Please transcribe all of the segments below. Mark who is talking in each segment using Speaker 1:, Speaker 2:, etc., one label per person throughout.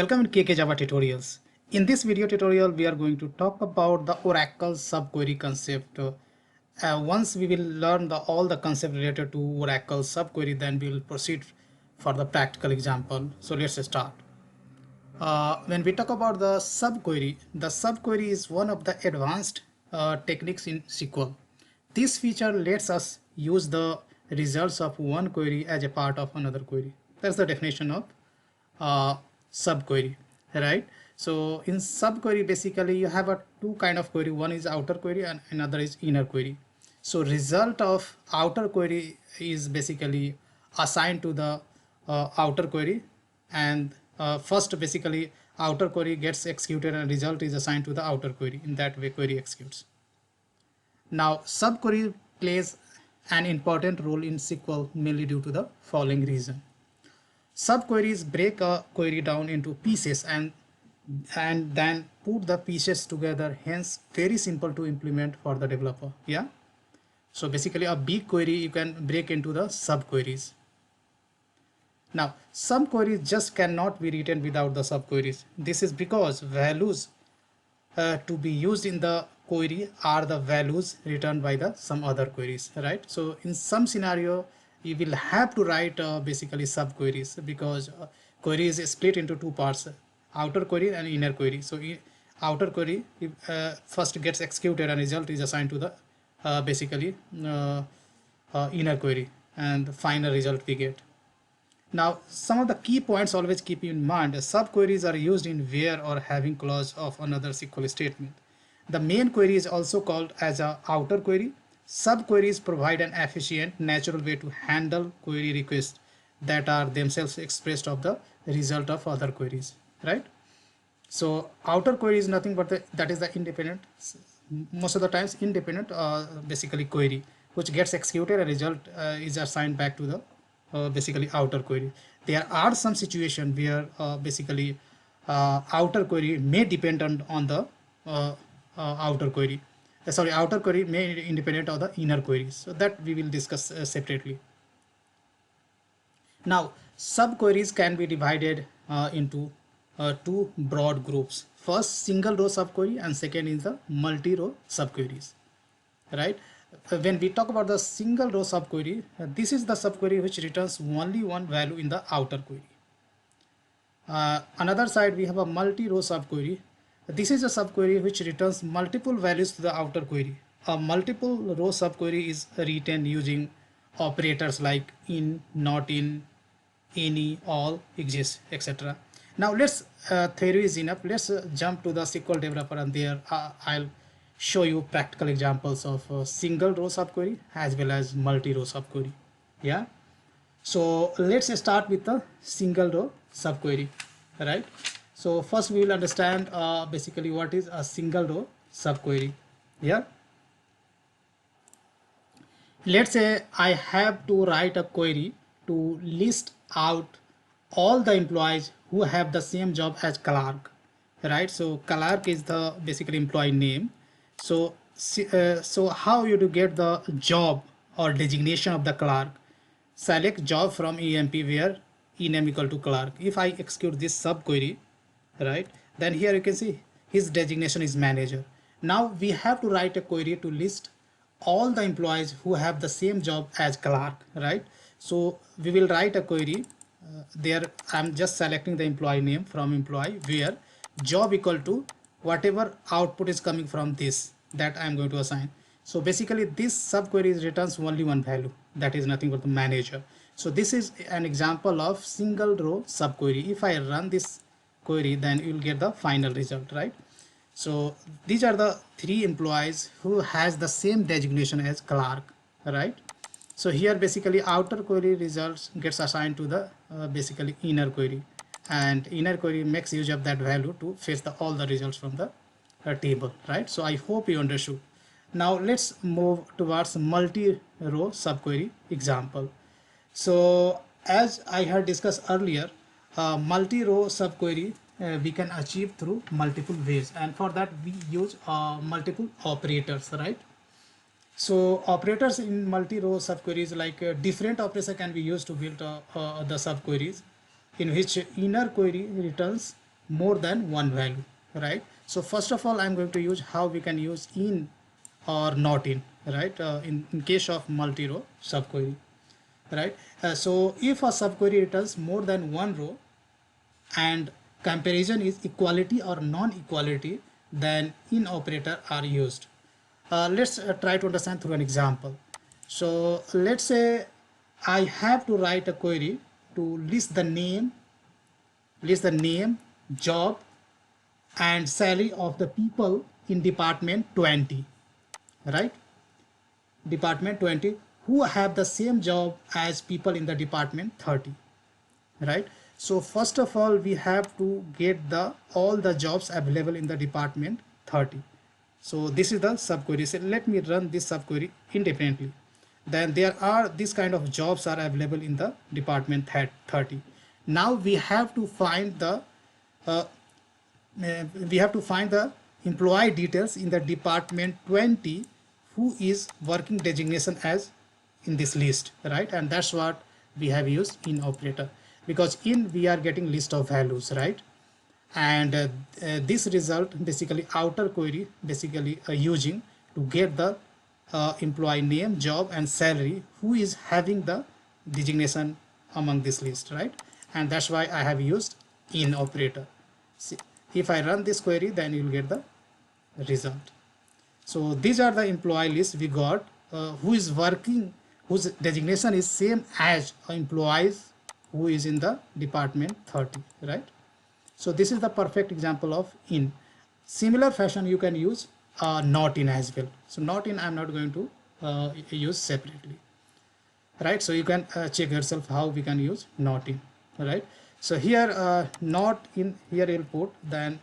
Speaker 1: Welcome in KK Java Tutorials. In this video tutorial, we are going to talk about the Oracle subquery concept. Once we will learn all the concept related to Oracle subquery, then we will proceed for the practical example. So let's start. When we talk about the subquery is one of the advanced techniques in SQL. This feature lets us use the results of one query as a part of another query. That's the definition of subquery, right? So in subquery, basically you have a two kind of query. One is outer query and another is inner query. So result of outer query is basically assigned to the outer query, and first basically outer query gets executed and result is assigned to the outer query. In that way query executes. Now subquery plays an important role in SQL mainly due to the following reason. Subqueries break a query down into pieces and then put the pieces together, hence very simple to implement for the developer. Yeah, so basically a big query you can break into the subqueries. Now some queries just cannot be written without the subqueries. This is because values to be used in the query are the values returned by the some other queries, right? So in some scenario you will have to write basically subqueries, because query is split into two parts, outer query and inner query. So outer query first gets executed and result is assigned to the basically inner query, and the final result we get. Now some of the key points always keep in mind: subqueries are used in where or having clause of another SQL statement. The main query is also called as a outer query. Subqueries provide an efficient, natural way to handle query requests that are themselves expressed of the result of other queries, right? So outer query is nothing but that is the independent, most of the times independent basically query, which gets executed and result is assigned back to the basically outer query. There are some situations where basically outer query may depend on the outer query. Outer query may be independent of the inner queries. So that we will discuss separately. Now subqueries can be divided into two broad groups. First, single row subquery, and second is the multi-row subqueries, right? When we talk about the single row subquery, this is the subquery which returns only one value in the outer query. Another side we have a multi-row subquery. This is a subquery which returns multiple values to the outer query. A multiple row subquery is written using operators like in, not in, any, all, exist, etc. Now let's theory is enough. Let's jump to the SQL developer, and there I'll show you practical examples of single row subquery as well as multi-row subquery. Yeah, so let's start with the single row subquery, right? So first we will understand basically what is a single row subquery. Yeah, let's say I have to write a query to list out all the employees who have the same job as clerk, right? So clerk is the basically employee name. So so how you to get the job or designation of the clerk? Select job from emp where ename equal to clerk. If I execute this subquery, right, then here you can see his designation is manager. Now we have to write a query to list all the employees who have the same job as clerk, right? So we will write a query there. I'm just selecting the employee name from employee where job equal to whatever output is coming from this that I'm going to assign. So basically this subquery returns only one value, that is nothing but the manager. So this is an example of single row subquery. If I run this query, then you will get the final result, right? So these are the three employees who has the same designation as clerk, right? So here basically outer query results gets assigned to the basically inner query, and inner query makes use of that value to fetch all the results from the table, right? So I hope you understood. Now let's move towards multi-row subquery example. So as I had discussed earlier, multi-row subquery we can achieve through multiple ways, and for that we use multiple operators, right? So operators in multi-row subqueries, like different operators can be used to build the subqueries, in which inner query returns more than one value, right? So first of all, I'm going to use how we can use in or not in, right? In case of multi-row subquery, right? So if a subquery returns more than one row and comparison is equality or non-equality, then in operator are used. Let's try to understand through an example. So let's say I have to write a query to list the name, job, and salary of the people in department 20, right? Department 20 who have the same job as people in the department 30, right? So first of all, we have to get the all the jobs available in the department 30. So this is the subquery. So let me run this subquery independently. Then there are this kind of jobs are available in the department 30. Now we have to find the uh, employee details in the department 20 who is working designation as in this list, right? And that's what we have used in operator, because in we are getting list of values, right? And this result basically outer query basically using to get the employee name, job, and salary who is having the designation among this list, right? And that's why I have used in operator. See, if I run this query, then you will get the result. So these are the employee list we got who is working, whose designation is same as employees who is in the department 30, right? So this is the perfect example of in. Similar fashion you can use not in as well. So not in I'm not going to use separately, right? So you can check yourself how we can use not in, right? So here not in, here you'll put, then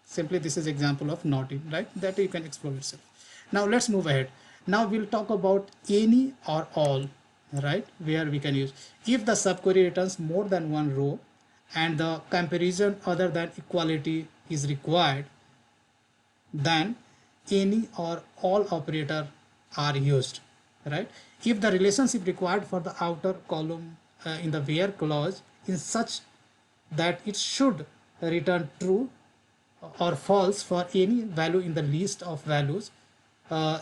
Speaker 1: simply this is example of not in, right? That you can explore yourself. Now let's move ahead. Now we'll talk about any or all, right? Where we can use if the subquery returns more than one row and the comparison other than equality is required, then any or all operator are used, right? If the relationship required for the outer column in the where clause is such that it should return true or false for any value in the list of values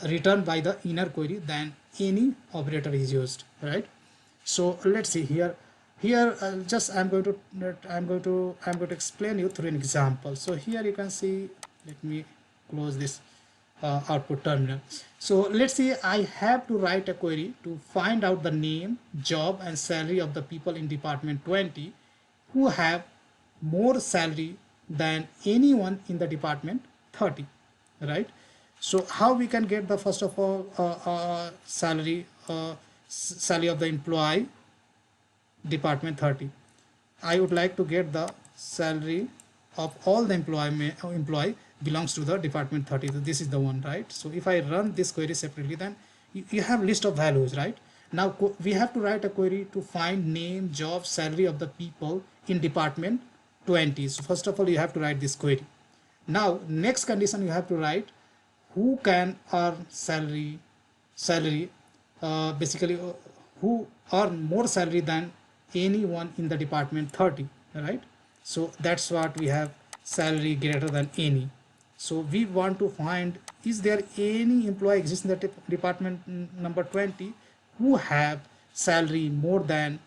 Speaker 1: returned by the inner query, then any operator is used, right? So let's see here. Here just I'm going to explain you through an example. So here you can see, let me close this output terminal. So let's say I have to write a query to find out the name, job, and salary of the people in department 20 who have more salary than anyone in the department 30, right? So how we can get the first of all salary of the employee department 30. I would like to get the salary of all the employee belongs to the department 30. So this is the one, right? So if I run this query separately, then you have list of values, right? Now we have to write a query to find name, job, salary of the people in department 20. So first of all, you have to write this query. Now next condition you have to write who can earn salary basically who earn more salary than anyone in the department 30, right? So that's what we have, salary greater than any. So we want to find, is there any employee exists in the department number 20 who have salary more than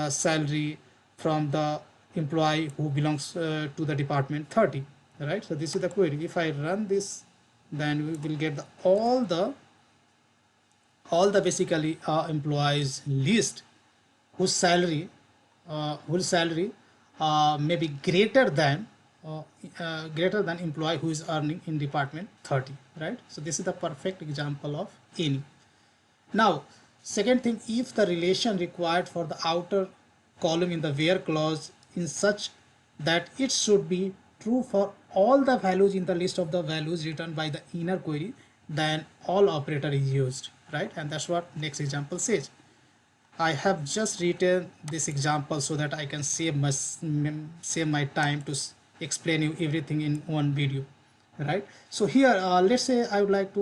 Speaker 1: salary from the employee who belongs to the department 30, right? So this is the query. If I run this, then we will get all the basically employees list whose salary may be greater than employee who is earning in department 30, right? So this is the perfect example of any. Now second thing, if the relation required for the outer column in the where clause in such that it should be true for all the values in the list of the values returned by the inner query, then all operator is used, right? And that's what next example says. I have just written this example so that I can save my time to explain you everything in one video, right? So here let's say I would like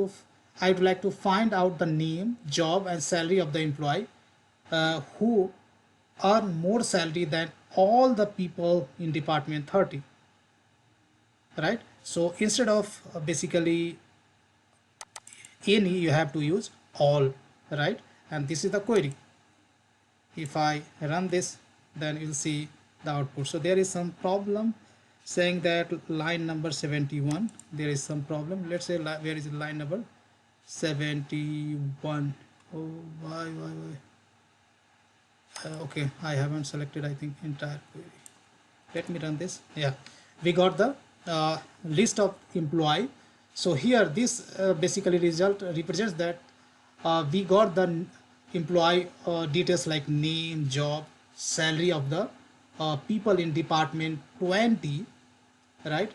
Speaker 1: to find out the name, job, and salary of the employee who earn more salary than all the people in department 30. right? So instead of basically any, you have to use all, right? And this is the query. If I run this, then you'll see the output. So there is some problem saying that line number 71, there is some problem. Let's say where is line number 71? Oh, why? Okay, I haven't selected, I think, entire query. Let me run this. Yeah, we got the list of employee. So here this basically result represents that we got the employee details like name, job, salary of the people in department 20, right?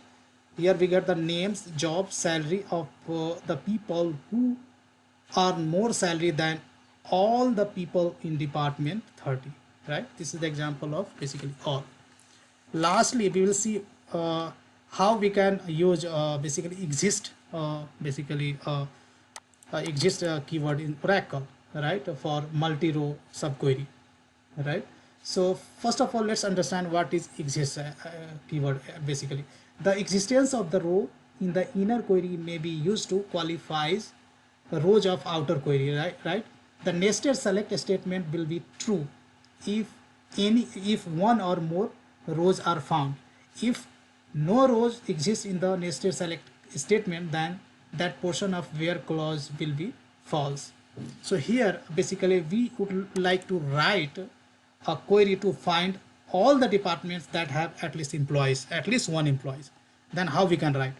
Speaker 1: Here we get the names, job, salary of the people who earn more salary than all the people in department 30, right? This is the example of basically all. Lastly, we will see how we can use basically exist keyword in Oracle, right, for multi-row subquery, right? So first of all, let's understand what is exist keyword. Basically, the existence of the row in the inner query may be used to qualify rows of outer query, right? The nested select statement will be true if one or more rows are found. If no rows exist in the nested select statement, then that portion of where clause will be false. So here basically we would like to write a query to find all the departments that have at least one employees. Then how we can write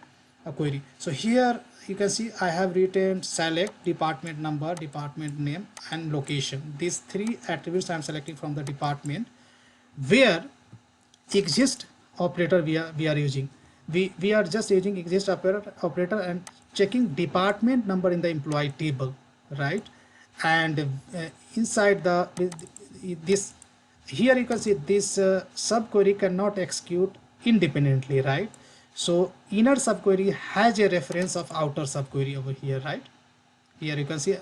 Speaker 1: a query? So here you can see I have written select department number, department name, and location. These three attributes I am selecting from the department where exist operator we are using. We are just using exist operator and checking department number in the employee table, right? And inside this, here you can see this subquery cannot execute independently, right? So inner subquery has a reference of outer subquery over here, right? Here you can see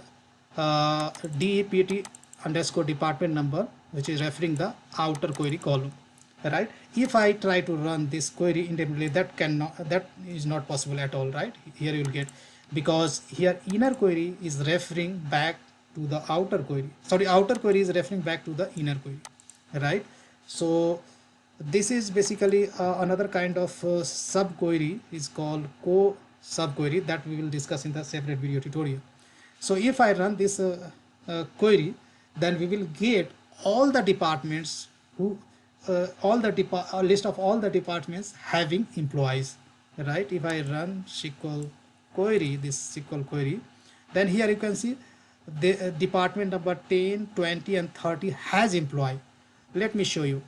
Speaker 1: DEPT underscore department number, which is referring the outer query column, right? If I try to run this query independently, that is not possible at all, right? Here you will get, because here inner query is referring back to the outer query. Sorry, outer query is referring back to the inner query, right? So this is basically another kind of subquery is called co-subquery that we will discuss in the separate video tutorial. So if I run this query, then we will get all the departments who list of all the departments having employees, right? If I run SQL query, then here you can see the department number 10, 20, and 30 has employee. Let me show you.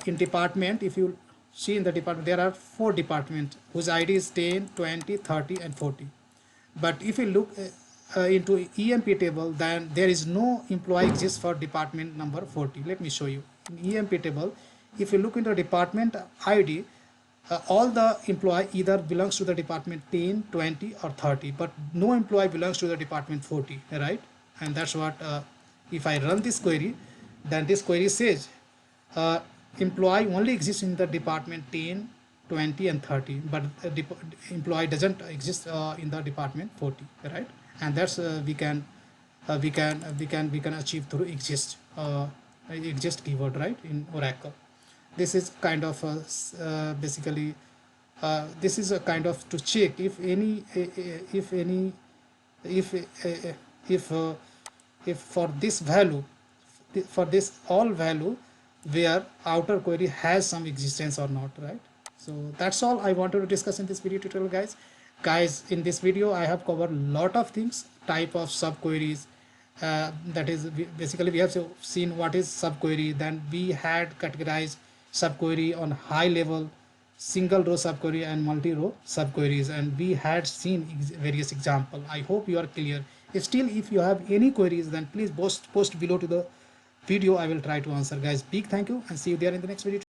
Speaker 1: In department, if you see in the department, there are 4 departments whose ID is 10, 20, 30, and 40. But if you look into EMP table, then there is no employee exists for department number 40. Let me show you. In EMP table, if you look into department ID, all the employee either belongs to the department 10, 20, or 30, but no employee belongs to the department 40, right? And that's what if I run this query, then this query says employee only exists in the department 10, 20, and 30, but employee doesn't exist in the department 40, right? And that's we can achieve through exist keyword, right, in Oracle. This is kind of basically this is a kind of to check if for this value, for this all value where outer query has some existence or not, right? So that's all I wanted to discuss in this video tutorial, guys. In this video I have covered a lot of things, type of subqueries, that is basically we have seen what is subquery, then we had categorized subquery on high level, single row subquery and multi-row subqueries, and we had seen various examples. I hope you are clear. If you have any queries, then please post below to the video. I will try to answer, guys. Big thank you and see you there in the next video.